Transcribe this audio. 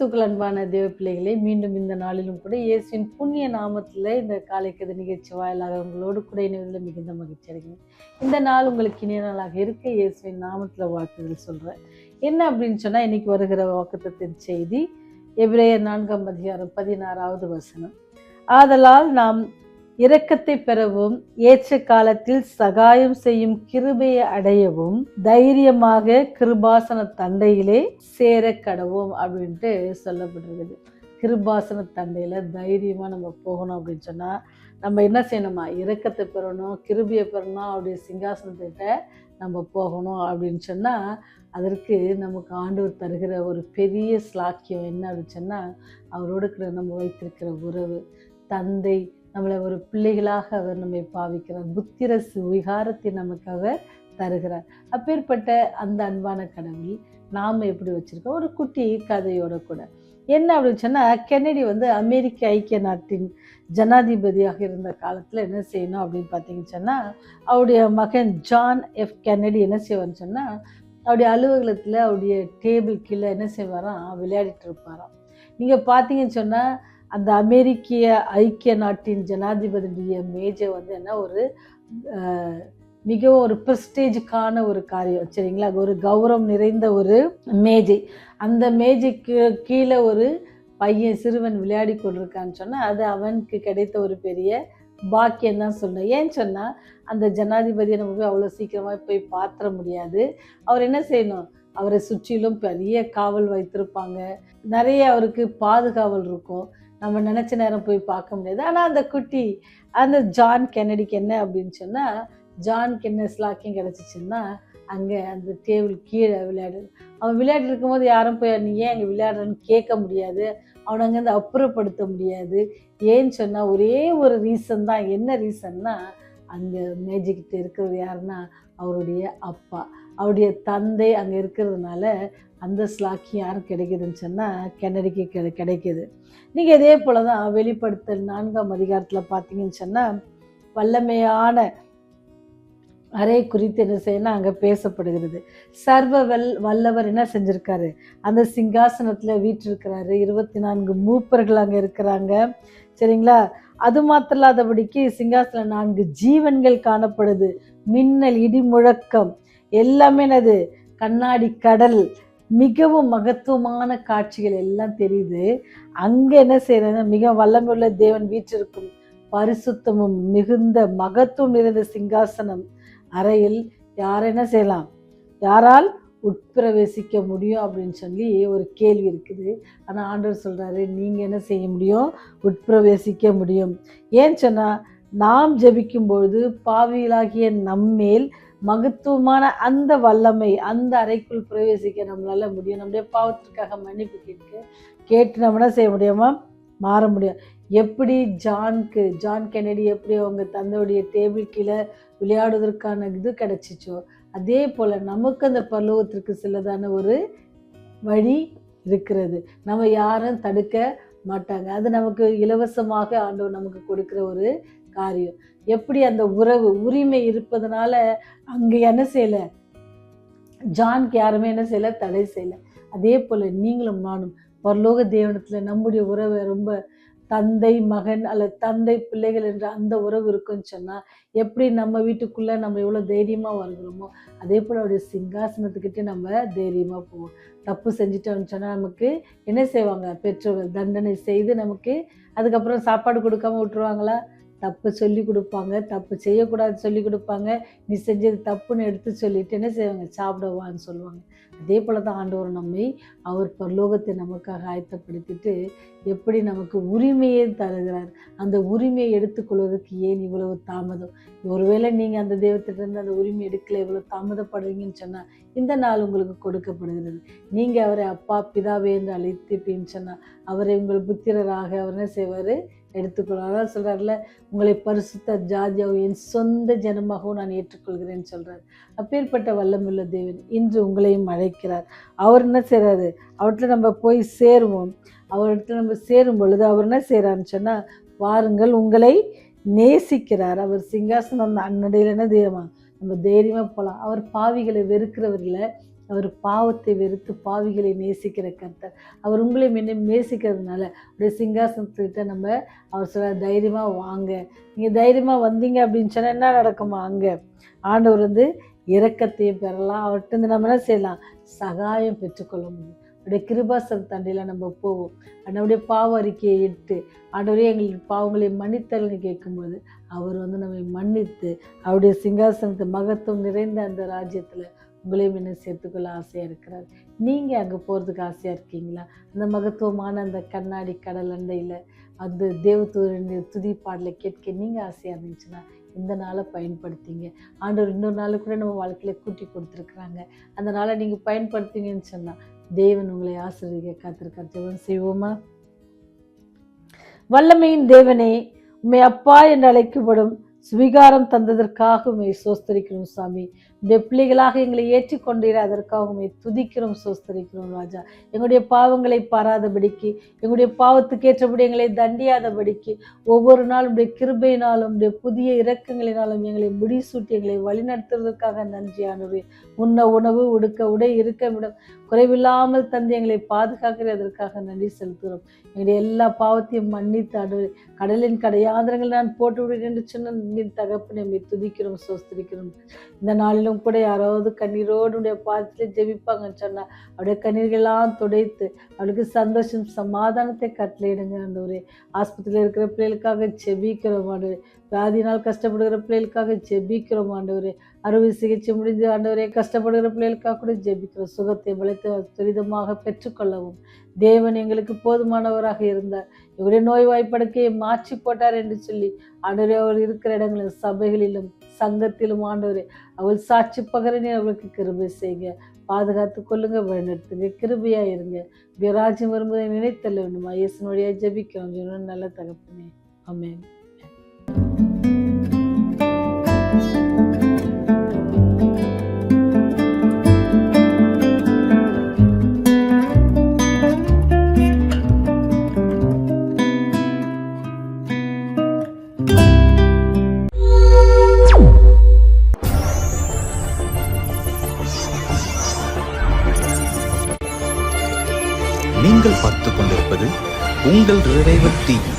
கிறிஸ்துக்கள் அன்பான தேவ பிள்ளைகளே, மீண்டும் இந்த நாளிலும் கூட இயேசுவின் புண்ணிய நாமத்தில் இந்த காலைக்கதை நிகழ்ச்சி வாயிலாக உங்களோடு கூட இணைவதில் மிகுந்த மகிழ்ச்சி அடைகிறேன். இந்த நாள் உங்களுக்கு இனிய நாளாக இருக்க இயேசுவின் நாமத்தில் வாழ்த்துதல் சொல்கிறேன். என்ன அப்படின்னு சொன்னால், இன்னைக்கு வருகிற வாக்குத்தத்தின் செய்தி எபிரேயர் 4:16 ஆதலால் நாம் இரக்கத்தை பெறவும் ஏற்ற காலத்தில் சகாயம் செய்யும் கிருபையை அடையவும் தைரியமாக கிருபாசன தண்டையிலே சேர கடவோம் அப்படின்ட்டு சொல்லப்பட்டிருக்குது. கிருபாசன தண்டையில தைரியமா நம்ம போகணும் அப்படின்னு சொன்னா நம்ம என்ன செய்யணுமா? இரக்கத்தை பெறணும், கிருபையை பெறணும், அவருடைய சிங்காசனத்திட்ட நம்ம போகணும் அப்படின்னு சொன்னா அதற்கு நமக்கு ஆண்டவர் தருகிற ஒரு பெரிய ஸ்லாக்கியம் என்ன அப்படின்னு சொன்னா, அவரோடு நம்ம வைத்திருக்கிற உறவு. தந்தை நம்மளை ஒரு பிள்ளைகளாக அவர் நம்மை பாவிக்கிறார். புத்திர விகாரத்தை நமக்கு அவர் தருகிறார். அப்பேற்பட்ட அந்த அன்பான கடவுள் நாம் எப்படி வச்சிருக்கோம்? ஒரு குட்டி கதையோட கூட என்ன அப்படின்னு சொன்னால், கென்னடி அமெரிக்க ஐக்கிய நாட்டின் ஜனாதிபதியாக இருந்த காலத்தில் என்ன செய்யணும் அப்படின்னு பார்த்தீங்கன்னு சொன்னால், அவருடைய மகன் ஜான் எஃப் கென்னடி என்ன செய்வார்னு சொன்னால், அவருடைய அலுவலகத்தில் அவருடைய டேபிள் கீழே என்ன செய்வாராம்? விளையாடிட்டு இருப்பாராம். நீங்கள் பார்த்தீங்கன்னு சொன்னால், அந்த அமெரிக்க ஐக்கிய நாட்டின் ஜனாதிபதியுடைய மேஜை என்ன ஒரு மிகவும் ஒரு ப்ரெஸ்டேஜுக்கான ஒரு காரியம், சரிங்களா? ஒரு கௌரவம் நிறைந்த ஒரு மேஜை. அந்த மேஜைக்கு கீழே ஒரு பையன் சிறுவன் விளையாடி கொண்டிருக்கான்னு சொன்னால் அது அவனுக்கு கிடைத்த ஒரு பெரிய பாக்கியம் தான் சொல்லணும். ஏன்னு சொன்னால், அந்த ஜனாதிபதியை நம்ம போய் அவ்வளோ சீக்கிரமாக போய் பார்த்துட முடியாது. அவர் என்ன செய்யணும்? அவரை சுற்றிலும் பெரிய காவல் வைத்திருப்பாங்க, நிறைய அவருக்கு பாதுகாவல் இருக்கும். நம்ம நினச்ச நேரம் போய் பார்க்க முடியாது. ஆனால் அந்த ஜான் கென்னடிக்கு என்ன அப்படின்னு சொன்னால், ஜானுக்கு என்ன ஸ்லாக்கியம் கிடச்சிச்சின்னா, அங்கே அந்த டேபிள் கீழே அவன் விளையாடி இருக்கும்போது யாரும் போய் நீ ஏன் அங்கே விளையாடுறன்னு கேட்க முடியாது, அவனை அங்கேருந்து அப்புறப்படுத்த முடியாது. ஏன்னு சொன்னால் ஒரே ஒரு ரீசன் தான். என்ன ரீசன்னா, அங்கே மேஜிக்கிட்ட இருக்கிறது யாருன்னா அவருடைய அப்பா, அவருடைய தந்தை அங்கே இருக்கிறதுனால அந்த ஸ்லாக்கியம் யாரும் கிடைக்குதுன்னு சொன்னால் கென்னடிக்கு கிடைக்குது. நீங்கள் இதே போல் தான் வெளிப்படுத்தல் 4 பார்த்தீங்கன்னு சொன்னால், வல்லமையான அறை குறித்து என்ன செய்யணும் அங்கே பேசப்படுகிறது. சர்வ வல்லவர் என்ன செஞ்சுருக்காரு? அந்த சிங்காசனத்தில் வீற்றிருக்கிறாரு. 24 மூப்பர்கள் அங்கே இருக்கிறாங்க, சரிங்களா? அது மாத்திரம் இல்லாதபடிக்கு சிங்காசனம் 4 ஜீவன்கள் காணப்படுது. மின்னல், இடி முழக்கம் எல்லாமே என்னது? கண்ணாடி கடல், மிகவும் மகத்துவமான காட்சிகள் எல்லாம் தெரியுது. அங்கே என்ன செய்யறது? மிக வல்லமையுள்ள தேவன் வீற்றிருக்கும் பரிசுத்தமும் மிகுந்த மகத்துவம் நிறைந்த சிங்காசனம் அறையில் யார் என்ன செய்யலாம்? யாரால் உட்பிரவேசிக்க முடியும் அப்படின்னு சொல்லி ஒரு கேள்வி இருக்குது. ஆனால் ஆண்டவர் சொல்கிறாரு, நீங்கள் என்ன செய்ய முடியும்? உட்பிரவேசிக்க முடியும். ஏன்னு சொன்னால், நாம் ஜெபிக்கும் பொழுது பாவிகளாகிய நம்மேல் மகத்துவமான அந்த வல்லமை அந்த அறைக்குள் பிரவேசிக்க நம்மளால முடியும். நம்முடைய பாவத்திற்காக மன்னிப்பு கேட்டு நம்ம என்ன செய்ய முடியுமா? மாற முடியும். எப்படி ஜான் கென்னடி எப்படி அவங்க தந்தையுடைய டேபிள் கீழே விளையாடுவதற்கான இது கிடைச்சிச்சோ, அதே போல் நமக்கு அந்த பரலோகத்திற்கு செல்லதான ஒரு வழி இருக்கிறது. நம்ம யாரும் தடுக்க மாட்டாங்க. அது நமக்கு இலவசமாக ஆண்டவர் நமக்கு கொடுக்குற ஒரு காரியம். எப்படி அந்த உரிமை இருப்பதனால அங்கே என்ன செய்யலை? ஜானுக்கு யாருமே என்ன செய்யலை? தடை செய்யலை. அதே போல் நீங்களும் நானும் பரலோக தேவனத்தில் நம்முடைய உறவை ரொம்ப தந்தை மகன் அல்லது தந்தை பிள்ளைகள் என்ற அந்த உறவு இருக்குன்னு சொன்னால், எப்படி நம்ம வீட்டுக்குள்ளே நம்ம எவ்வளோ தைரியமாக வருகிறோமோ அதே போல் அவருடைய சிங்காசனத்துக்கிட்டே நம்ம தைரியமாக போவோம். தப்பு செஞ்சுட்டோம்னு சொன்னால் நமக்கு என்ன செய்வாங்க? பெற்றோர்கள் தண்டனை செய்து நமக்கு அதுக்கப்புறம் சாப்பாடு கொடுக்காம விட்டுருவாங்களா? தப்பு சொல்லி கொடுப்பாங்க, தப்பு செய்யக்கூடாது சொல்லி கொடுப்பாங்க. நீ செஞ்சது தப்புன்னு எடுத்து சொல்லிட்டு என்ன செய்வாங்க? சாப்பிடவான்னு சொல்லுவாங்க. அதே போல் தான் ஆண்டவர் நம்மை அவர் பரலோகத்தை நமக்காக ஆயத்தப்படுத்திட்டு எப்படி நமக்கு உரிமையை தருகிறார். அந்த உரிமையை எடுத்துக்கொள்வதற்கு ஏன் இவ்வளவு தாமதம்? ஒருவேளை நீங்கள் அந்த தெய்வத்திலிருந்து அந்த உரிமை எடுக்கல, இவ்வளோ தாமதப்படுறீங்கன்னு சொன்னால் இந்த நாள் உங்களுக்கு கொடுக்கப்படுகிறது. நீங்கள் அவரை அப்பா பிதாவே என்று அழைத்துப்பீன்னு சொன்னால் அவரை உங்கள் புத்திரராக அவர் என்ன செய்வார்? எடுத்துக்கொள்ளும். அதான் சொல்கிறார்ல, உங்களை பரிசுத்த ஜாதியாகவும் என் சொந்த ஜனமாகவும் நான் ஏற்றுக்கொள்கிறேன்னு சொல்கிறார். அப்பேற்பட்ட வல்லமுள்ள தேவன் இன்று உங்களையும் அழைக்கிறார். அவர் என்ன செய்கிறாரு? அவர்கிட்ட நம்ம போய் சேருவோம். அவர்கிட்ட நம்ம சேரும் பொழுது அவர் என்ன செய்கிறாருன்னு சொன்னால், வாருங்கள், உங்களை நேசிக்கிறார். அவர் சிங்காசனம் அந்த அன்னடையில் என்ன தைரியமாக நம்ம தைரியமாக போகலாம். அவர் பாவிகளை வெறுக்கிறவர்களை அவர் பாவத்தை வெறுத்து பாவிகளை நேசிக்கிற கர்த்தர். அவர் உங்களை முன்ன நேசிக்கிறதுனால அப்படியே சிங்காசனத்துக்கிட்ட நம்ம அவர் சொல்ல தைரியமாக வாங்க. நீங்கள் தைரியமாக வந்தீங்க அப்படின்னு சொன்னால் என்ன நடக்குமா? அங்கே ஆண்டவர் இரக்கத்தையும் பெறலாம். அவர்கிட்ட நம்ம என்ன செய்யலாம்? சகாயம் பெற்றுக்கொள்ள முடியும். அவருடைய கிருபாசன தண்டையில் நம்ம போவோம். நம்முடைய பாவ அறிக்கையை இட்டு ஆண்டவரே எங்களுக்கு பாவங்களை மன்னித்தல்னு கேட்கும்போது அவர் நம்மை மன்னித்து அவருடைய சிங்காசனத்தை மகத்துவம் நிறைந்த அந்த ராஜ்யத்தில் உங்களையும் என்ன சேர்த்துக்கொள்ள ஆசையாக இருக்கிறார். நீங்கள் அங்கே போகிறதுக்கு ஆசையாக இருக்கீங்களா? அந்த மகத்துவமான அந்த கண்ணாடி கடல் அண்டையில் அந்த தேவதூதனுடைய துதி பாடலை கேட்க நீங்கள் ஆசையாக இருந்துச்சுன்னா இந்த நாளை பயன்படுத்திங்க. ஆண்டவர் இன்னொரு நாள் கூட நம்ம வாழ்க்கையில் கூட்டி கொடுத்துருக்குறாங்க. அந்த நாளை நீங்கள் பயன்படுத்திங்கன்னு சொன்னால் தேவன் உங்களை ஆசீர்வதிக்க காத்திருக்கார். ஜெபம் செய்வோமா? வல்லமையின் தேவனே, உம்மை அப்பா என்று அழைக்கப்படும் சுவிகாரம் தந்ததற்காக உம்மை சோஸ்தரிக்கிறோம் சாமி. உடைய பிள்ளைகளாக எங்களை ஏற்றிக்கொண்டீர அதற்காக உம்மை துதிக்கிறோம், சோஸ்தரிக்கிறோம் ராஜா. எங்களுடைய பாவங்களை பாராதபடிக்கு, எங்களுடைய பாவத்துக்கு ஏற்றபடி எங்களை தண்டியாதபடிக்கு ஒவ்வொரு நாளும் உடைய கிருபையினாலும் உடைய புதிய இரக்கங்களினாலும் எங்களை முடிசூட்டி எங்களை வழிநடத்துவதற்காக நன்றி ஆண்டவரே. உண்ண உணவு, உடுக்க உடை, இருக்க குறைவில்லாமல் தந்து எங்களை பாதுகாக்கிறதற்காக நன்றி செலுத்துகிறோம். எங்களுடைய எல்லா பாவத்தையும் மன்னித்து ஆண்டவரே கடலின் கடையாந்திரங்கள் நான் போட்டு விடுவேன் என்று சொன்ன தகப்பனை துதிக்கிறோம், சோஸ்திரிக்கிறோம். இந்த நாளிலும் கூட யாராவது கண்ணீரோடு பாதத்தில் ஜெபிப்பாங்கன்னு சொன்னா அவருடைய கண்ணீர்களெல்லாம் துடைத்து அவளுக்கு சந்தோஷம் சமாதானத்தை கட்டளையிடுங்க ஆண்டவரே. ஆஸ்பத்திரியில் இருக்கிற பிள்ளைகளுக்காக ஜெபிக்கிறோம் ஆண்டவரே. வியாதினால் கஷ்டப்படுகிற பிள்ளைகளுக்காக ஜெபிக்கிறோம் ஆண்டவரே. அறுவை சிகிச்சை முடிந்து ஆண்டவரே கஷ்டப்படுகிற பிள்ளைகளுக்காக கூட ஜெபிக்கிறோம். சுகத்தை பலத்தை துரிதமாக பெற்றுக்கொள்ளவும் தேவன் எங்களுக்கு போதுமானவராக இருந்தார். இவருடைய நோய்வாய்ப்படுக்கையை மாற்றி போட்டார் என்று சொல்லி ஆண்டவரே அவர் இருக்கிற இடங்களில் சபைகளிலும் சங்கத்திலும் ஆண்டவரே அவள் சாட்சி பகரனே அவளுக்கு கிருபை செய்யுங்க. பாதுகாத்து கொள்ளுங்க, வழிநடத்துங்க, கிருபையா இருங்க. ராஜ்யம் வரும்போதை நினைத்தல்ல வேண்டுமா? இயேசுனுடைய ஜெபிக்கிறோம் நல்ல தகப்பனே, ஆமென். நீங்கள் பார்த்துக் கொண்டிருப்பது உங்கள் ரிவைவல் டிவி.